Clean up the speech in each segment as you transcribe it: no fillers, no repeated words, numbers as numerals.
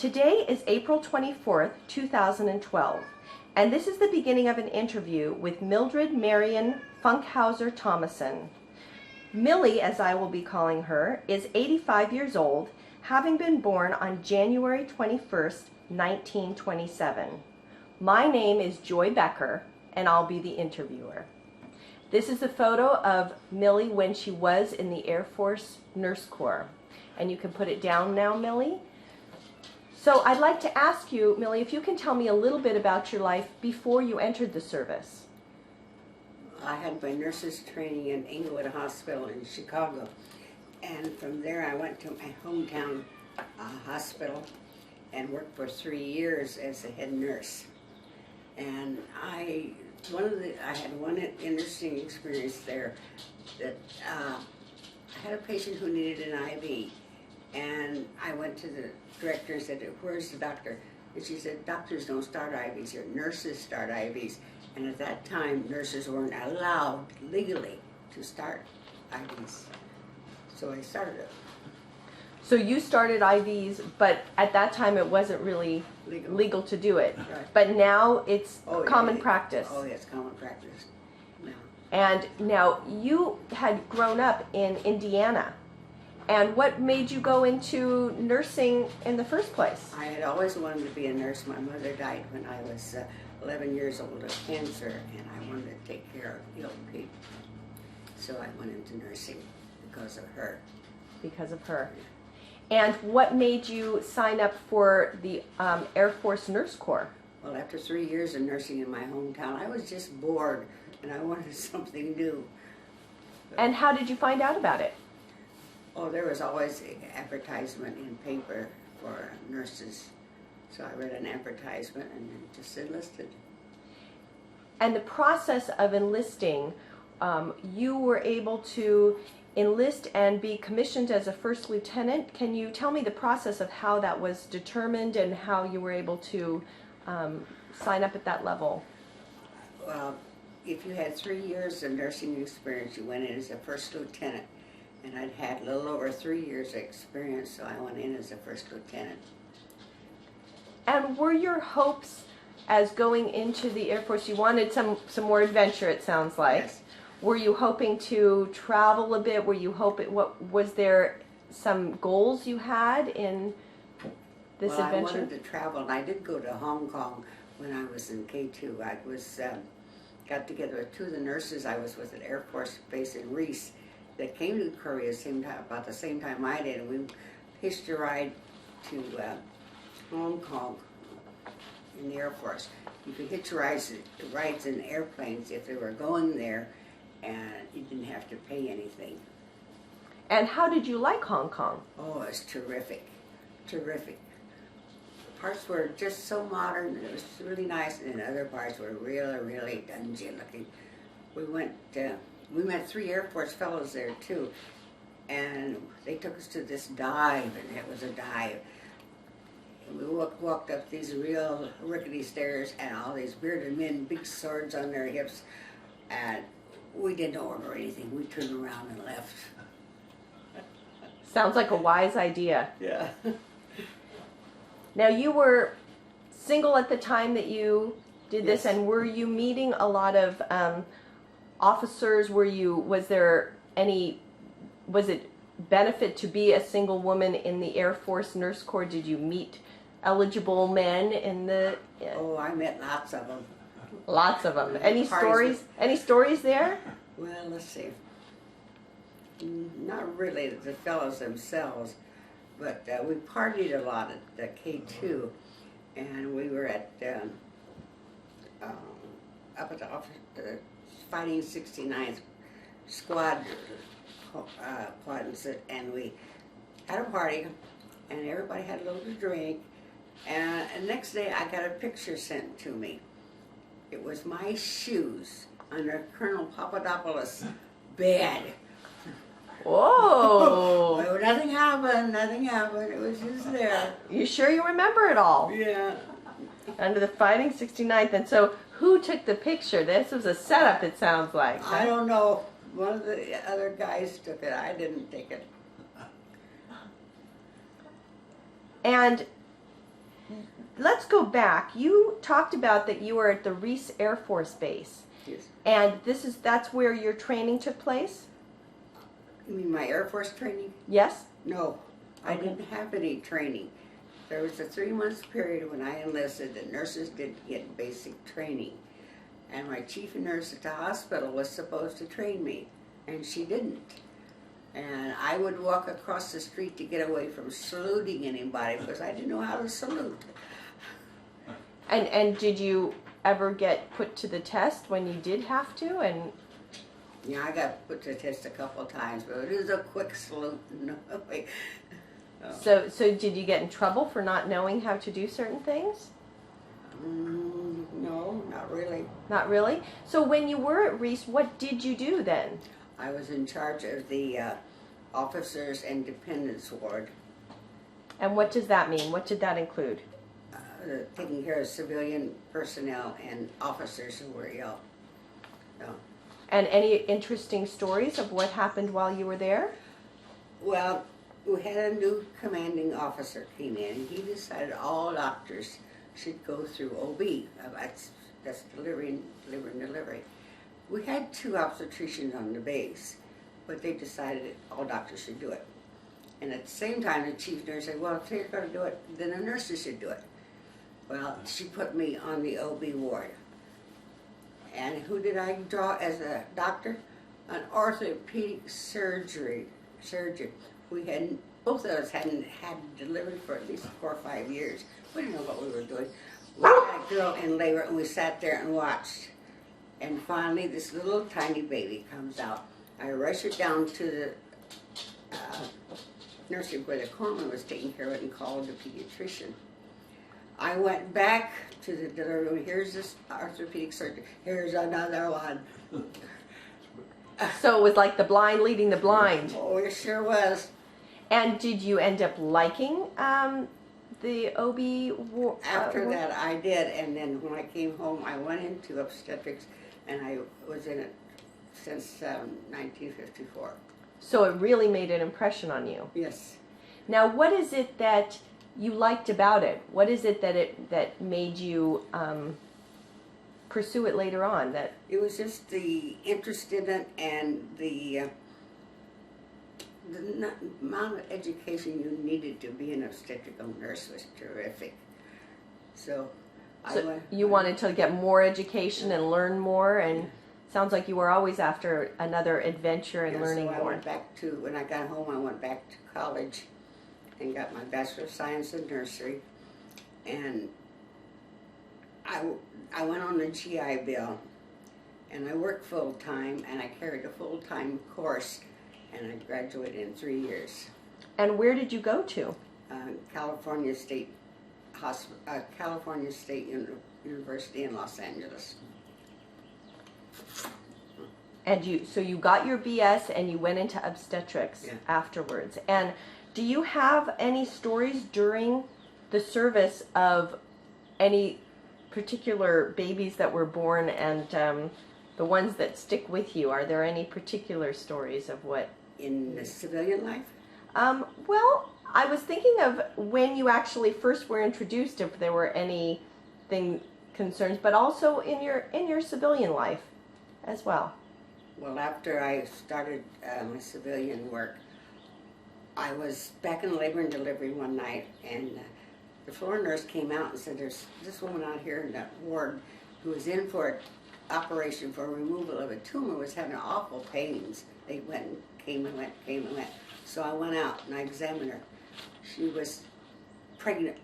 Today is April 24th, 2012, and this is the beginning of an interview with Mildred Marian Funkhauser-Thomason. Millie, as I will be calling her, is 85 years old, having been born on January 21st, 1927. My name is Joy Becker, and I'll be the interviewer. This is a photo of Millie when she was in the Air Force Nurse Corps. And you can put it down now, Millie. So I'd like to ask you, Millie, if you can tell me a little bit about your life before you entered the service. I had my nurse's training in Inglewood Hospital in Chicago. And from there I went to my hometown hospital and worked for 3 years as a head nurse. And I had one interesting experience there that I had a patient who needed an IV. And I went to the director and said, "Where's the doctor?" And she said, "Doctors don't start IVs here, nurses start IVs." And at that time, nurses weren't allowed legally to start IVs. So I started it. So you started IVs, but at that time it wasn't really legal to do it. Right. But now it's common practice. Oh, yes, common practice now. And now you had grown up in Indiana. And what made you go into nursing in the first place? I had always wanted to be a nurse. My mother died when I was 11 years old of cancer, and I wanted to take care of ill people. So I went into nursing because of her. Because of her. And what made you sign up for the Air Force Nurse Corps? Well, after 3 years of nursing in my hometown, I was just bored, and I wanted something new. And how did you find out about it? Oh, there was always an advertisement in paper for nurses. So I read an advertisement and just enlisted. And the process of enlisting, you were able to enlist and be commissioned as a first lieutenant. Can you tell me the process of how that was determined and how you were able to sign up at that level? Well, if you had 3 years of nursing experience, you went in as a first lieutenant. And I'd had a little over 3 years of experience, so I went in as a first lieutenant. And were your hopes as going into the Air Force, you wanted some more adventure, it sounds like. Yes. Were you hoping to travel a bit? Were you hoping, was there some goals you had in this adventure? I wanted to travel, and I did go to Hong Kong when I was in K2. I was got together with 2 of the nurses. I was with an Air Force base in Reese that came to Korea about the same time I did, and we hitched a ride to Hong Kong in the Air Force. You could hitch rides in airplanes if they were going there, and you didn't have to pay anything. And how did you like Hong Kong? Oh, it was terrific, terrific. Parts were just so modern, it was really nice, and other parts were really, really dungy looking. We met 3 Air Force fellows there too, and they took us to this dive, and it was a dive. And we walked up these real rickety stairs, and all these bearded men, big swords on their hips, and we didn't order anything. We turned around and left. Sounds like a wise idea. Yeah. Now you were single at the time that you did this, Yes. and were you meeting a lot of officers? Was it benefit to be a single woman in the Air Force Nurse Corps? Did you meet eligible men in the... Oh, I met lots of them. Lots of them. Any Parties stories? Any stories there? Well, let's see. Not really the fellows themselves, but we partied a lot at the K2, and we were at up at the Fighting 69th Squad quadrant, and we had a party, and everybody had a little to drink, and the next day I got a picture sent to me. It was my shoes under Colonel Papadopoulos' bed. Whoa! Well, nothing happened, it was just there. You sure you remember it all? Yeah. Under the Fighting 69th, and so who took the picture? This was a setup, it sounds like. I don't know. One of the other guys took it. I didn't take it. And let's go back. You talked about that you were at the Reese Air Force Base. Yes. And that's where your training took place? You mean my Air Force training? Yes? No, I didn't have any training. There was a 3-month period when I enlisted that nurses didn't get basic training. And my chief nurse at the hospital was supposed to train me, and she didn't. And I would walk across the street to get away from saluting anybody because I didn't know how to salute. And did you ever get put to the test when you did have to? And Yeah, I got put to the test a couple of times, but it was a quick salute. No, so did you get in trouble for not knowing how to do certain things? No, not really. Not really? So when you were at Reese, what did you do then? I was in charge of the officers and dependents ward, And what does that mean? What did that include? taking care of civilian personnel and officers who were ill. So, And any interesting stories of what happened while you were there? well, we had a new commanding officer came in. He decided all doctors should go through OB. That's delivery. We had 2 obstetricians on the base, but they decided all doctors should do it. And at the same time, the chief nurse said, well, if they're going to do it, then the nurses should do it. Well, she put me on the OB ward. And who did I draw as a doctor? An orthopedic surgeon. Both of us hadn't had delivery for at least 4 or 5 years. We didn't know what we were doing. We had a girl in labor and we sat there and watched. And finally this little tiny baby comes out. I rush her down to the nursery where the corpsman was taking care of it and called the pediatrician. I went back to the delivery room. Here's this orthopedic surgeon. Here's another one. So it was like the blind leading the blind. Oh, it sure was. And did you end up liking the OB ward? After that, I did, and then when I came home, I went into obstetrics, and I was in it since 1954. So it really made an impression on you. Yes. Now, what is it that you liked about it? What is it that made you pursue it later on? That It was just the interest in it and the amount of education you needed to be an obstetrical nurse was terrific. So you wanted to get more education and learn more, and sounds like you were always after another adventure and learning so I more. went back to, when I got home, I went back to college and got my Bachelor of Science in Nursery. And I went on the GI Bill, and I worked full-time, and I carried a full-time course, and I graduated in 3 years. And where did you go to? California State University in Los Angeles. And you got your BS and you went into obstetrics afterwards. And do you have any stories during the service of any particular babies that were born and the ones that stick with you? Are there any particular stories of what? In the civilian life? Well, I was thinking of when you actually first were introduced, if there were anything concerns, but also in your civilian life as well. Well, after I started my civilian work, I was back in labor and delivery one night, and the floor nurse came out and said, there's this woman out here in that ward who was in for an operation for removal of a tumor, was having awful pains. They went and came and went, came and went. So I went out and I examined her. She was pregnant.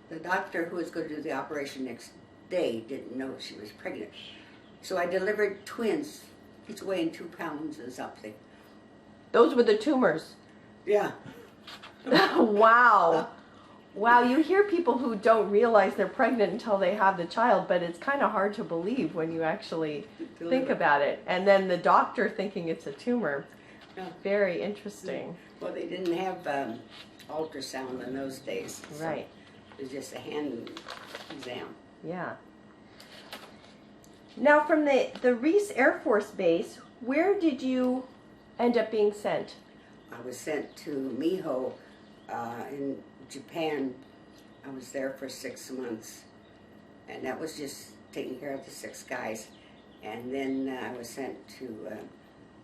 The doctor who was going to do the operation next day didn't know she was pregnant. So I delivered twins, each weighing 2 pounds and something. Those were the tumors. Yeah. Wow. Wow, you hear people who don't realize they're pregnant until they have the child, but it's kind of hard to believe when you actually think about it. And then the doctor thinking it's a tumor. Yeah. Very interesting. Well, they didn't have ultrasound in those days. So right. it was just a hand exam. Yeah. Now, from the Reese Air Force Base, where did you end up being sent? I was sent to Miho in Japan I was there for 6 months, and that was just taking care of the 6 guys. And then I was sent to...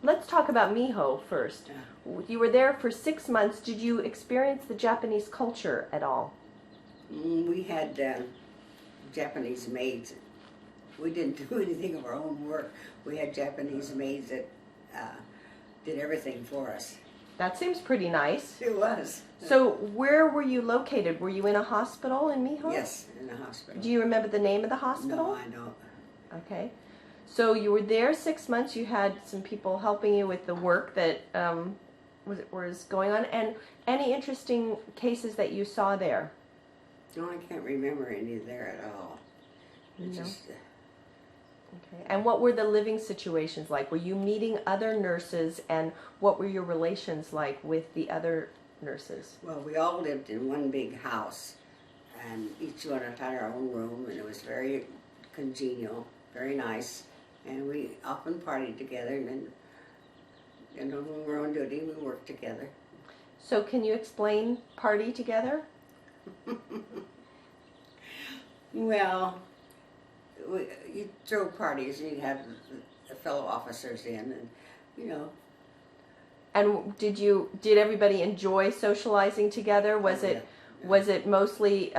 Let's talk about Miho first. You were there for 6 months. Did you experience the Japanese culture at all? We had Japanese maids. We didn't do anything of our own work. We had Japanese maids that did everything for us. That seems pretty nice. It was. So where were you located? Were you in a hospital in Miho? Yes, in a hospital. Do you remember the name of the hospital? No, I don't. Okay. So you were there 6 months. You had some people helping you with the work that was going on. And any interesting cases that you saw there? No, I can't remember any there at all. No. Just, Okay. And what were the living situations like? Were you meeting other nurses, and what were your relations like with the other nurses? well, we all lived in one big house, and each one had our own room, and it was very congenial, very nice. And we often partied together, and when we were on duty, we worked together. So can you explain party together? Well, you'd throw parties, and you'd have the fellow officers in, and, you know. And did everybody enjoy socializing together? Was Oh, it yeah. was it mostly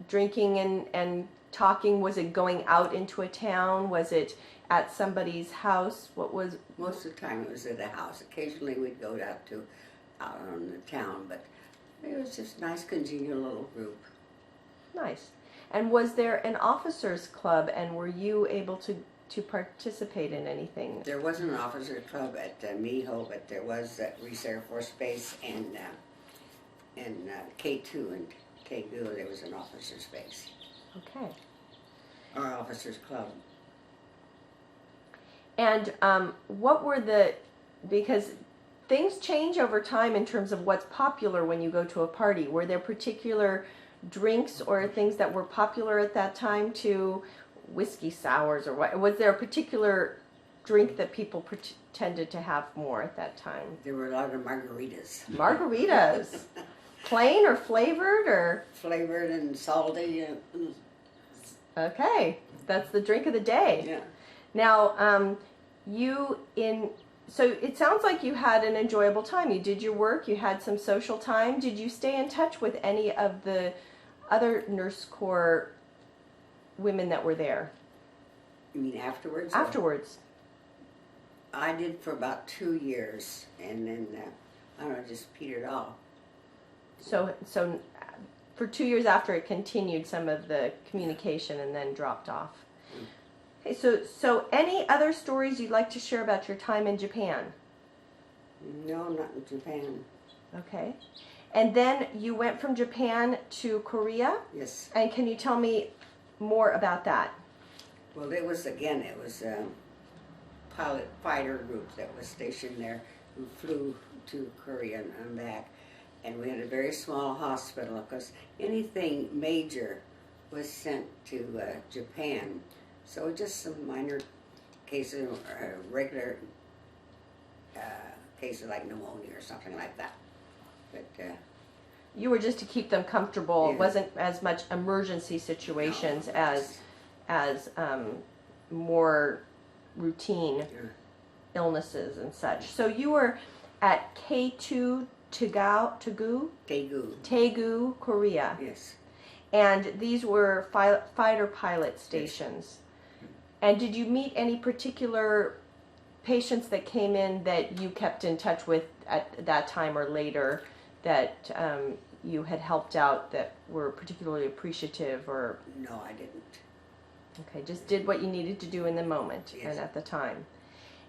drinking and talking? Was it going out into a town? Was it at somebody's house? What was? Most of the time it was at the house. Occasionally we'd go out on the town, but it was just a nice, congenial little group. Nice. And was there an officers club, and were you able to participate in anything? There wasn't an officer club at Miho, but there was at Reese Air Force Base and K2 and Tegu. There was an officers base. Okay. Or officers club. And what were because things change over time in terms of what's popular when you go to a party. Were there particular drinks or things that were popular at that time too? Whiskey sours, or what? Was there a particular drink that people tended to have more at that time? There were a lot of margaritas. Margaritas. Plain or flavored or? Flavored and salty. Okay, that's the drink of the day. Yeah. Now, so it sounds like you had an enjoyable time. You did your work, you had some social time. Did you stay in touch with any of the other Nurse Corps women that were there? You mean afterwards? Afterwards. I did for about 2 years, and then, I don't know, just petered off. So for 2 years after, it continued some of the communication and then dropped off. Okay, so any other stories you'd like to share about your time in Japan? No, not in Japan. Okay. And then you went from Japan to Korea? Yes. And can you tell me more about that? Well, it was a pilot fighter group that was stationed there who flew to Korea and back. And we had a very small hospital because anything major was sent to Japan. So just some minor cases, regular cases like pneumonia or something like that. But you were just to keep them comfortable. Yeah. It wasn't as much emergency situations as more routine illnesses and such. So you were at K2 Tegu, Korea. Yes. And these were fighter pilot stations. Yes. And did you meet any particular patients that came in that you kept in touch with at that time or later that you had helped out that were particularly appreciative or? No, I didn't. Okay, just did what you needed to do in the moment. Yes. And at the time.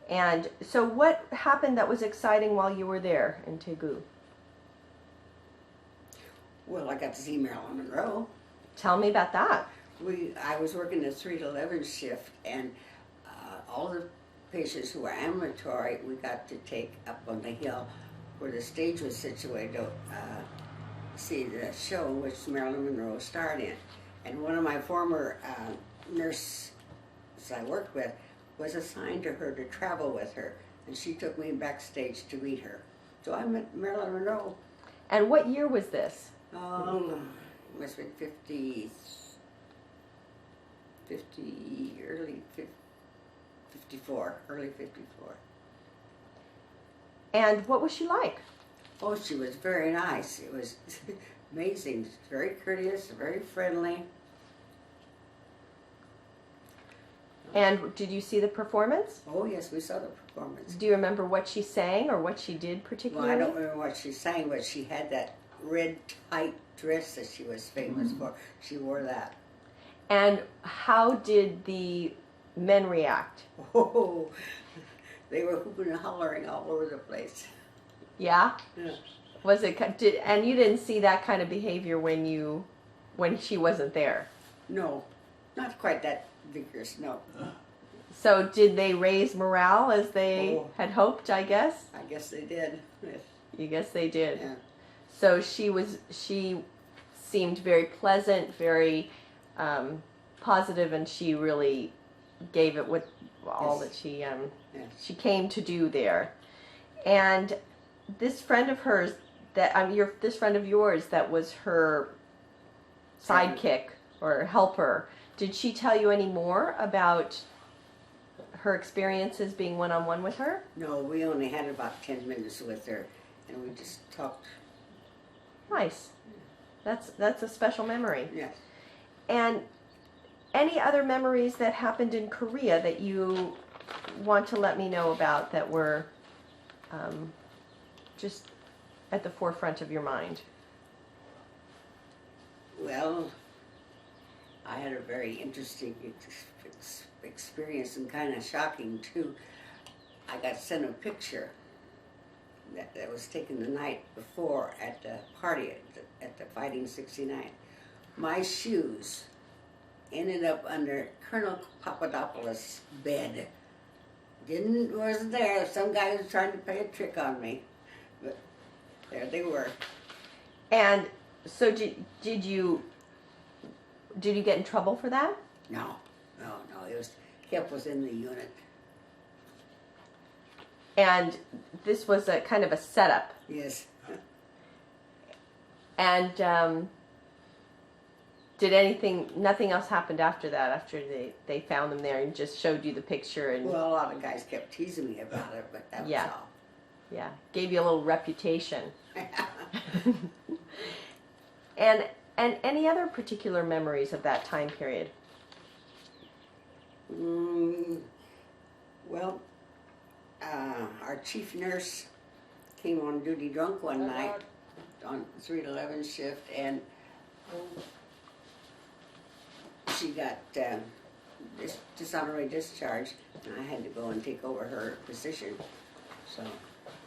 And so what happened that was exciting while you were there in Tegu? Well, I got to see Marilyn Monroe. Tell me about that. I was working a 3 to 11 shift, and all the patients who were ambulatory, we got to take up on the hill where the stage was situated to see the show which Marilyn Monroe starred in. And one of my former nurses I worked with was assigned to her to travel with her, and she took me backstage to meet her. So I met Marilyn Monroe. And what year was this? must have been 54, early 54. And what was she like? Oh, she was very nice. It was amazing. Very courteous, very friendly. And did you see the performance? Oh, yes, we saw the performance. Do you remember what she sang or what she did Well, particularly? I don't remember what she sang, but she had that red tight dress that she was famous for. She wore that. And how did the men react? Oh, they were hooping and hollering all over the place. Yeah? Yeah. Was it, and you didn't see that kind of behavior when she wasn't there? No, not quite that vigorous, no. So did they raise morale as they Oh. had hoped, I guess? I guess they did. Yes. You guess they did. Yeah. So she seemed very pleasant, very positive, and she really gave it all Yes. that Yes. she came to do there. And this friend of hers, this friend of yours that was her sidekick or helper, did she tell you any more about her experiences being one-on-one with her? No, we only had about 10 minutes with her, and we just talked. Nice. That's a special memory. Yes. And any other memories that happened in Korea that you want to let me know about that were just at the forefront of your mind? Well, I had a very interesting experience and kind of shocking too. I got sent a picture that was taken the night before at the party at the Fighting 69. My shoes ended up under Colonel Papadopoulos' bed. Wasn't there. Some guy was trying to play a trick on me, but there they were. And so did you get in trouble for that? No. Kip was in the unit. And this was a kind of a setup. Yes. And nothing else happened after that, after they found them there and just showed you the picture? And Well, a lot of guys kept teasing me about it, but that was all. Yeah, gave you a little reputation. And any other particular memories of that time period? Well, our chief nurse came on duty drunk one night on 3 to 11 shift, and she got dishonorary discharge, and I had to go and take over her position. So,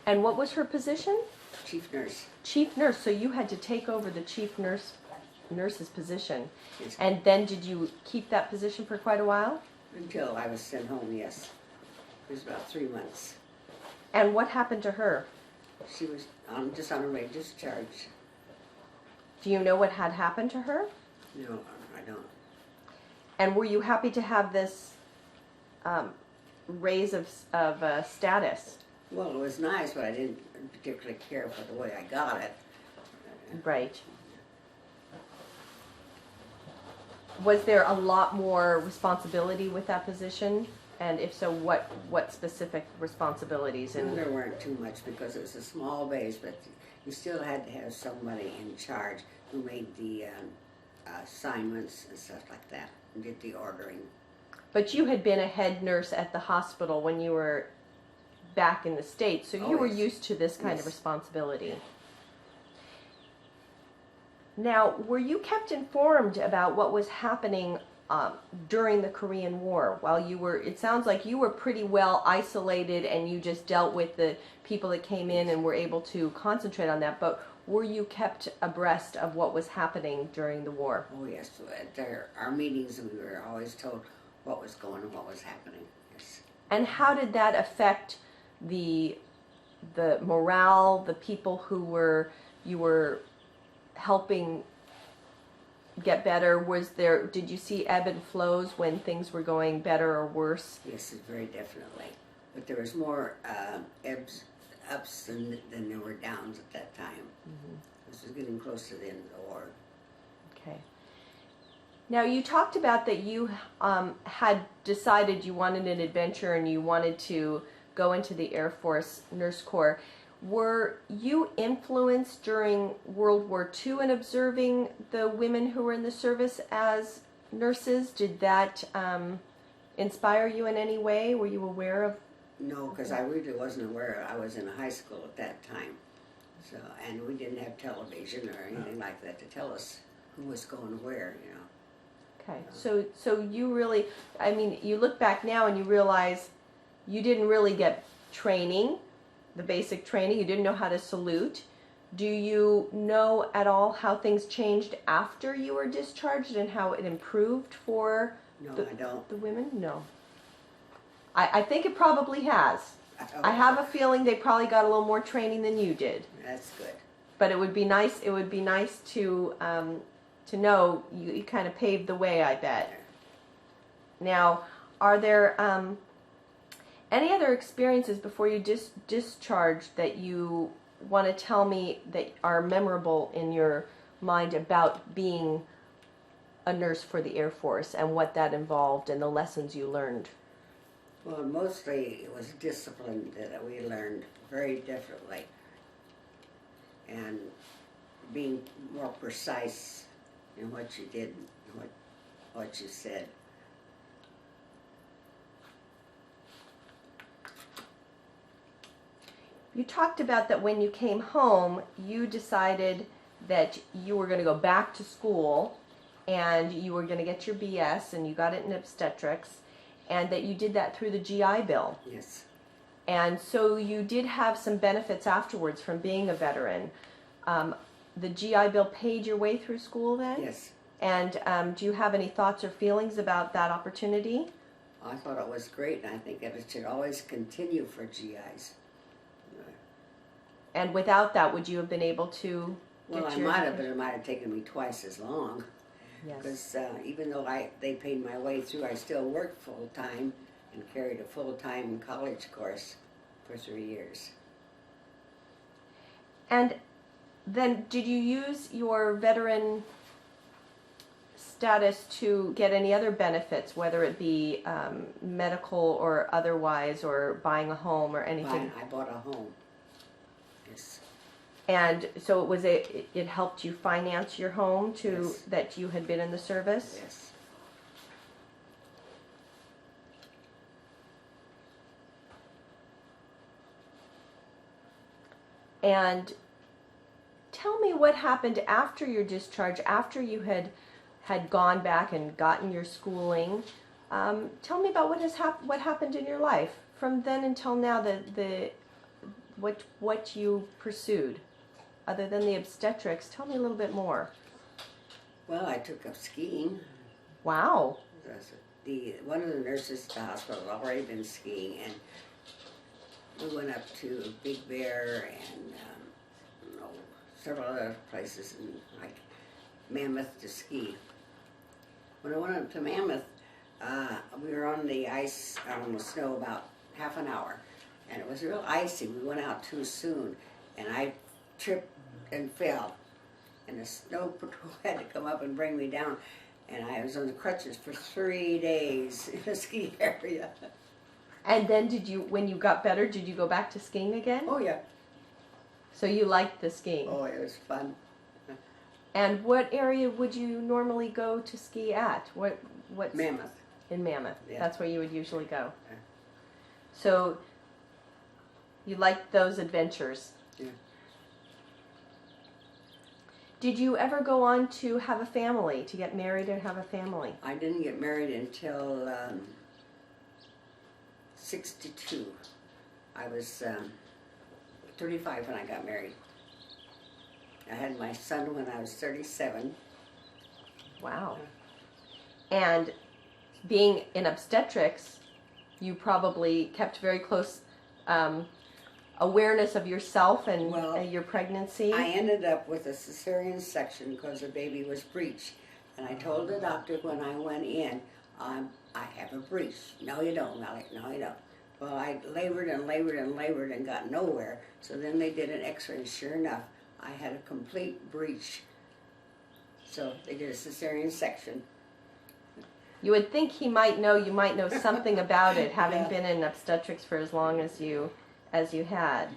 And what was her position? chief nurse. Chief nurse. So you had to take over the chief nurse's position. Yes. And then did you keep that position for quite a while? Until I was sent home, yes. It was about 3 months. And what happened to her? She was on dishonorary discharge. Do you know what had happened to her? No, I don't. And were you happy to have this raise of status? Well, it was nice, but I didn't particularly care for the way I got it. Right. Was there a lot more responsibility with that position? And if so, what specific responsibilities? And And there weren't too much because it was a small base, but you still had to have somebody in charge who made the assignments and stuff like that and did the ordering. but you had been a head nurse at the hospital when you were back in the States, so you were yes. used to this kind of Yes. responsibility. Now, were you kept informed about what was happening during the Korean War? While you were, it sounds like you were pretty well isolated and you just dealt with the people that came in and were able to concentrate on that, but were you kept abreast of what was happening during the war? Oh yes, at our meetings we were always told what was going on, what was happening. Yes. And how did that affect the morale, the people who you were helping get better? Did you see ebb and flows when things were going better or worse? Yes, very definitely. But there was more ups than there were downs at that time. Mm-hmm. This was getting close to the end of the war. Okay. Now you talked about that you had decided you wanted an adventure and you wanted to go into the Air Force Nurse Corps. Were you influenced during World War II in observing the women who were in the service as nurses? Did that inspire you in any way? Were you aware of? No, because I really wasn't aware. I was in high school at that time, so and we didn't have television or anything like that to tell us who was going where, you know. Okay, so you really, I mean, you look back now and you realize you didn't really get training, the basic training. You didn't know how to salute. Do you know at all how things changed after you were discharged and how it improved for No, the, I don't. the women? No. I think it probably has. Oh, I have a feeling they probably got a little more training than you did. That's good. But it would be nice. It would be nice to know you kind of paved the way, I bet. Now, are there any other experiences before you discharged that you want to tell me that are memorable in your mind about being a nurse for the Air Force and what that involved and the lessons you learned? Well, mostly it was discipline that we learned very differently, and being more precise in what you did, what you said. You talked about that when you came home, you decided that you were going to go back to school and you were going to get your BS and you got it in obstetrics, and that you did that through the GI Bill. Yes. And so you did have some benefits afterwards from being a veteran. The GI Bill paid your way through school then? Yes. And do you have any thoughts or feelings about that opportunity? I thought it was great, and I think that it should always continue for GIs. And without that, would you have been able to Well, get I your... might have, but it might have taken me twice as long. Yes. Because even though they paid my way through, I still worked full-time and carried a full-time college course for 3 years. And then did you use your veteran status to get any other benefits, whether it be medical or otherwise, or buying a home or anything? I bought a home. Yes. And so it helped you finance your home to Yes. that you had been in the service? Yes. And tell me what happened after your discharge, after you had gone back and gotten your schooling. Tell me about what happened in your life from then until now. What you pursued, other than the obstetrics. Tell me a little bit more. Well, I took up skiing. Wow. One of the nurses at the hospital had already been skiing, and we went up to Big Bear and several other places, and like Mammoth to ski. When I went up to Mammoth, we were on the ice, on the snow about half an hour, and it was real icy. We went out too soon, and I tripped and fell, and the snow patrol had to come up and bring me down, and I was on the crutches for 3 days in the ski area. And then when you got better, did you go back to skiing again? Oh yeah. So you liked the skiing. Oh, it was fun. And what area would you normally go to ski at? What's Mammoth. In Mammoth. Yeah. That's where you would usually go. Yeah. So you liked those adventures. Yeah. Did you ever go on to have a family, to get married and have a family? I didn't get married until 62. I was 35 when I got married. I had my son when I was 37. Wow. And being in obstetrics, you probably kept very close awareness of yourself and your pregnancy. I ended up with a cesarean section because the baby was breech. And I told the doctor when I went in, I have a breech. No, you don't, Melly. No, you don't. Well, I labored and labored and labored and got nowhere. So then they did an x-ray, and sure enough, I had a complete breech. So they did a cesarean section. You would think he might know, you might know something about it, having Yeah. been in obstetrics for as long as you had.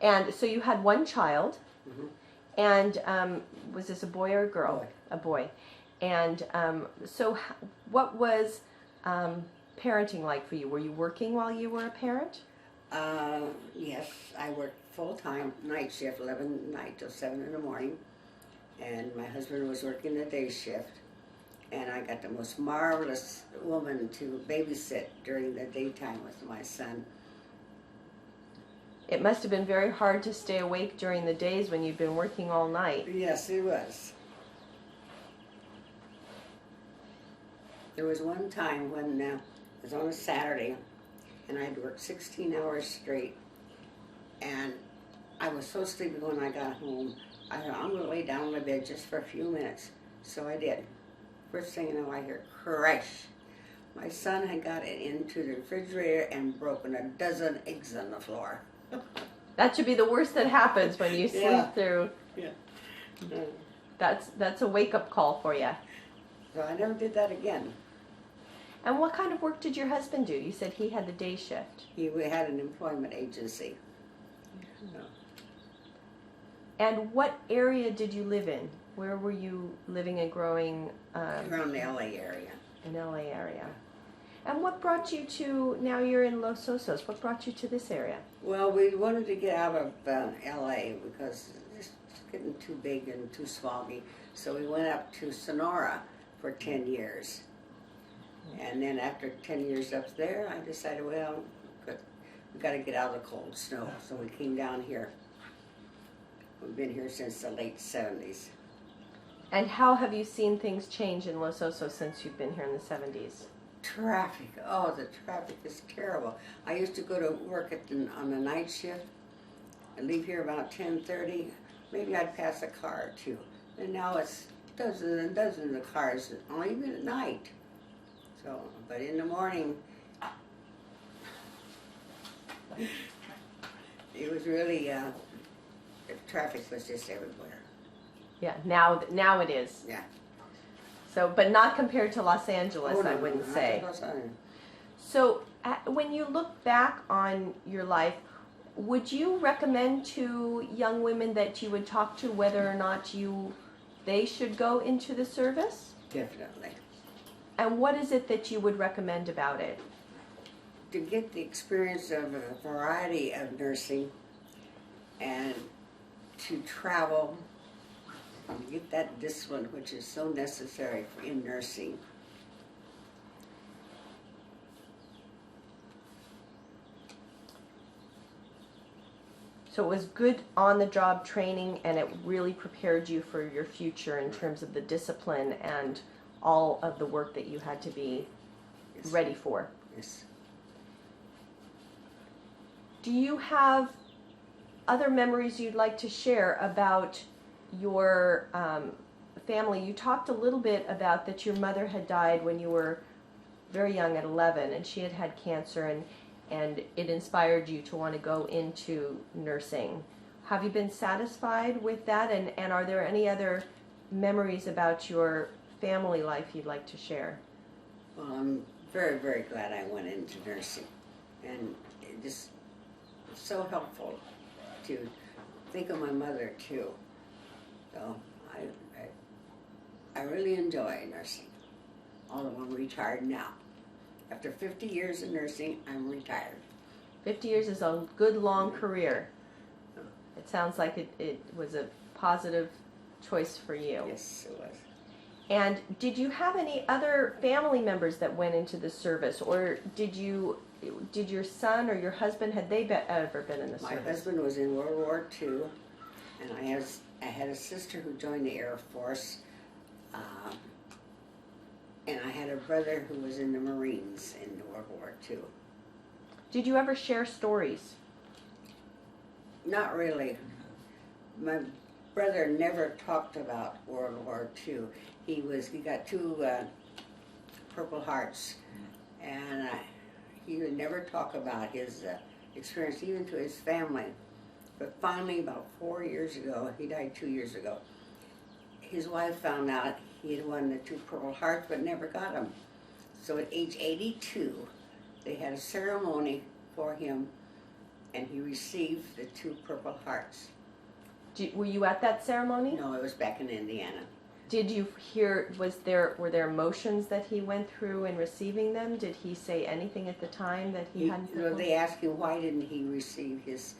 And so you had one child, Mhm. and was this a boy or a girl? Boy. A boy. And so what was parenting like for you? Were you working while you were a parent? Yes, I worked full-time, night shift, 11 at night till 7 in the morning. And my husband was working the day shift. And I got the most marvelous woman to babysit during the daytime with my son. It must have been very hard to stay awake during the days when you'd been working all night. Yes, it was. There was one time when it was on a Saturday, and I'd worked 16 hours straight, and I was so sleepy when I got home. I thought, I'm going to lay down on my bed just for a few minutes. So I did. First thing you know, I hear crash. My son had got it into the refrigerator and broken a dozen eggs on the floor. That should be the worst that happens when you sleep Yeah. through. Yeah. That's a wake-up call for you. So I never did that again. And what kind of work did your husband do? You said he had the day shift. We had an employment agency. And what area did you live in? Where were you living and growing Around the LA area. in LA area? And what brought you to, now you're in Los Osos, what brought you to this area? Well, we wanted to get out of LA because it's getting too big and too smoggy. So we went up to Sonora for 10 years. And then after 10 years up there, I decided, well, we got to get out of the cold snow. So we came down here. We've been here since the late 70s. And how have you seen things change in Los Osos since you've been here in the 70s? Traffic, oh, the traffic is terrible. I used to go to work on the night shift and leave here about 10:30. Maybe I'd pass a car or two. And now it's dozens and dozens of cars, even at night. So, but in the morning, it was really, the traffic was just everywhere. Yeah, now it is. Yeah. So, but not compared to Los Angeles, Oh, no, I wouldn't not say. the Los Angeles. So, when you look back on your life, would you recommend to young women that you would talk to whether or not they should go into the service? Definitely. And what is it that you would recommend about it? To get the experience of a variety of nursing and to travel and get that discipline which is so necessary in nursing. So it was good on-the-job training, and it really prepared you for your future in terms of the discipline and all of the work that you had to be Yes. ready for. Yes. Do you have other memories you'd like to share about your family? You talked a little bit about that your mother had died when you were very young at 11, and she had had cancer, and it inspired you to want to go into nursing. Have you been satisfied with that, and are there any other memories about your family life you'd like to share? Well, I'm very, very glad I went into nursing. And it just was so helpful to think of my mother too. So I really enjoy nursing, although I'm retired now. After 50 years in nursing, I'm retired. 50 years is a good long career. It sounds like it was a positive choice for you. Yes, it was. And did you have any other family members that went into the service, or did your son or your husband, had they ever been in the service? My husband was in World War II, and I had a sister who joined the Air Force, and I had a brother who was in the Marines in World War II. Did you ever share stories? Not really. My brother never talked about World War II. He got 2 Purple Hearts, and he would never talk about his experience, even to his family. But finally, about 4 years ago, he died 2 years ago, his wife found out he had won the 2 Purple Hearts but never got them. So at age 82, they had a ceremony for him, and he received the 2 Purple Hearts. Were you at that ceremony? No, it was back in Indiana. Did you hear, were there emotions that he went through in receiving them? Did he say anything at the time that he hadn't? You know, they asked him why didn't he receive his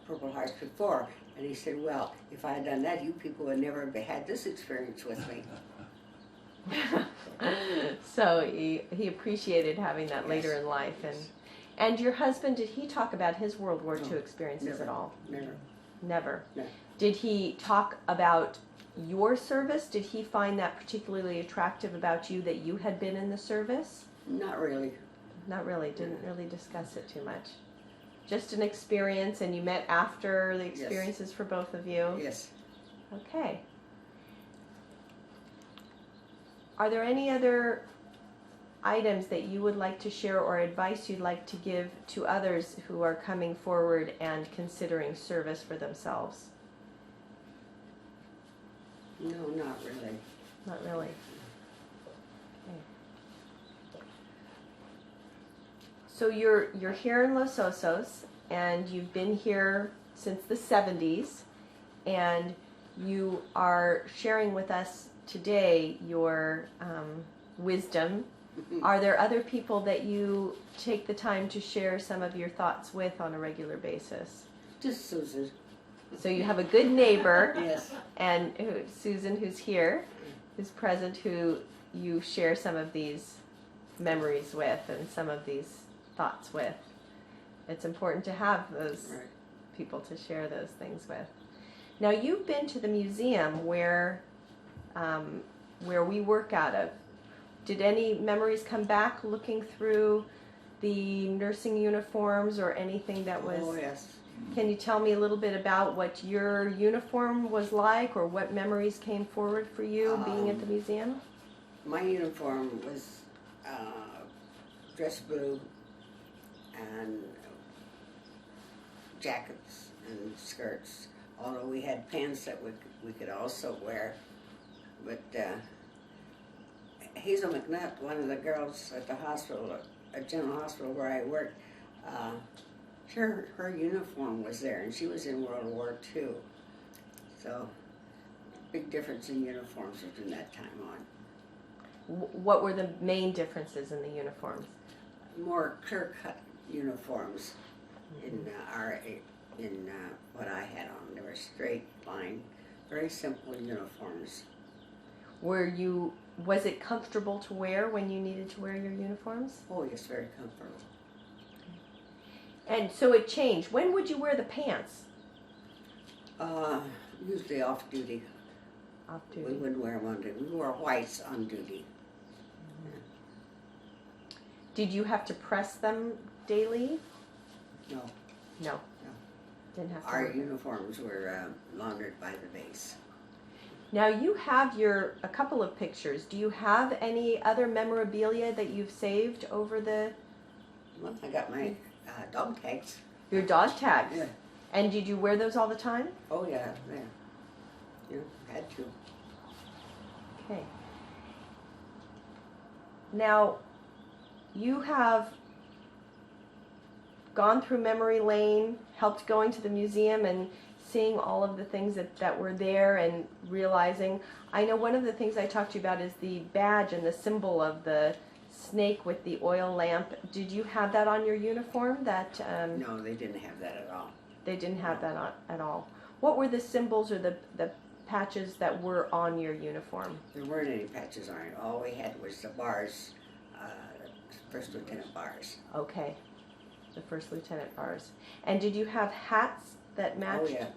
Purple Hearts before, and he said, well, if I had done that, you people would never have had this experience with me. So he appreciated having that later in life. And your husband, did he talk about his World War II experiences at all? Never. Never? No. Did he talk about your service? Did he find that particularly attractive about you, that you had been in the service? Not really. Not really. Didn't really discuss it too much. Just an experience, and you met after the experiences for both of you? Yes. Okay. Are there any other items that you would like to share or advice you'd like to give to others who are coming forward and considering service for themselves? No, not really. Not really. Okay. So you're here in Los Osos, and you've been here since the 70s, and you are sharing with us today your wisdom. Are there other people that you take the time to share some of your thoughts with on a regular basis? Just Susan. So you have a good neighbor, Yes. and Susan, who's here, who's present, who you share some of these memories with and some of these thoughts with. It's important to have those people to share those things with. Now, you've been to the museum where we work out of. Did any memories come back looking through the nursing uniforms or anything that was... Oh, yes. Can you tell me a little bit about what your uniform was like, or what memories came forward for you being at the museum? My uniform was dress blue and jackets and skirts, although we had pants that we could also wear. But Hazel McNutt, one of the girls at the hospital, at General Hospital where I worked, her uniform was there, and she was in World War II. So, big difference in uniforms from that time on. What were the main differences in the uniforms? More clear-cut uniforms in what I had on. They were straight line, very simple uniforms. Was it comfortable to wear when you needed to wear your uniforms? Oh yes, very comfortable. And so it changed. When would you wear the pants? Usually off duty. Off duty. We wouldn't wear them on duty. We wore whites on duty. Did you have to press them daily? No. No. Didn't have to. Our uniforms were laundered by the base. Now you have a couple of pictures. Do you have any other memorabilia that you've saved over the... Well, I got my dog tags. Your dog tags? Yeah. And did you wear those all the time? Oh yeah, yeah. Yeah, had to. Okay. Now, you have gone through memory lane, helped going to the museum and seeing all of the things that were there and realizing. I know one of the things I talked to you about is the badge and the symbol of the snake with the oil lamp. Did you have that on your uniform? No, they didn't have that at all. They didn't have that at all. What were the symbols or the patches that were on your uniform? There weren't any patches on it. All we had was the bars, first lieutenant bars. Okay, the first lieutenant bars. And did you have hats that matched? Oh yeah.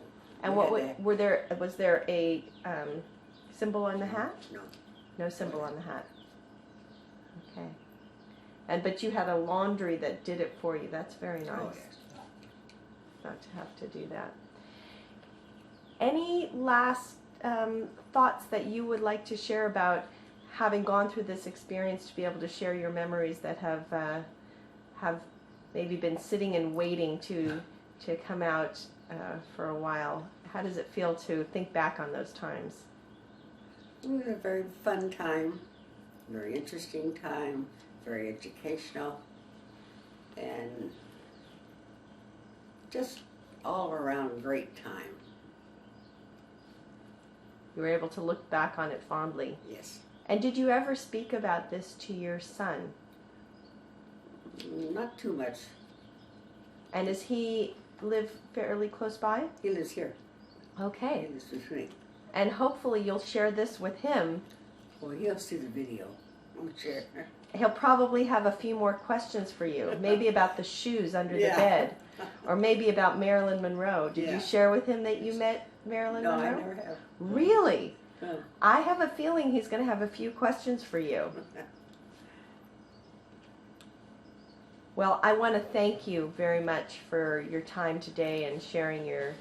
And was there a symbol on the hat? No. No symbol on the hat. Okay. But you had a laundry that did it for you. That's very nice. Oh yes. Not to have to do that. Any last thoughts that you would like to share about having gone through this experience, to be able to share your memories that have maybe been sitting and waiting to come out for a while? How does it feel to think back on those times? It was a very fun time, very interesting time, very educational, and just all around great time. You were able to look back on it fondly. Yes. And did you ever speak about this to your son? Not too much. And does he live fairly close by? He lives here. Okay. He lives with me. And hopefully you'll share this with him. Well, he'll see the video. I'm sure. He'll probably have a few more questions for you. Maybe about the shoes under the Yeah. bed. Or maybe about Marilyn Monroe. Did Yeah. you share with him that you met Marilyn No, Monroe? I never have. Really? No. I have a feeling he's going to have a few questions for you. Well, I want to thank you very much for your time today and sharing your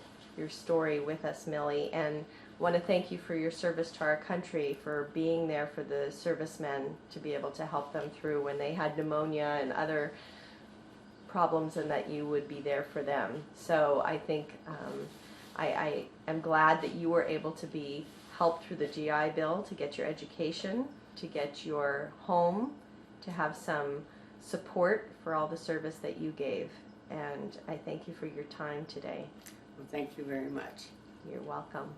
story with us, Millie. And want to thank you for your service to our country, for being there for the servicemen to be able to help them through when they had pneumonia and other problems, and that you would be there for them. So I think I am glad that you were able to be helped through the GI Bill to get your education, to get your home, to have some support for all the service that you gave. And I thank you for your time today. Well, thank you very much. You're welcome.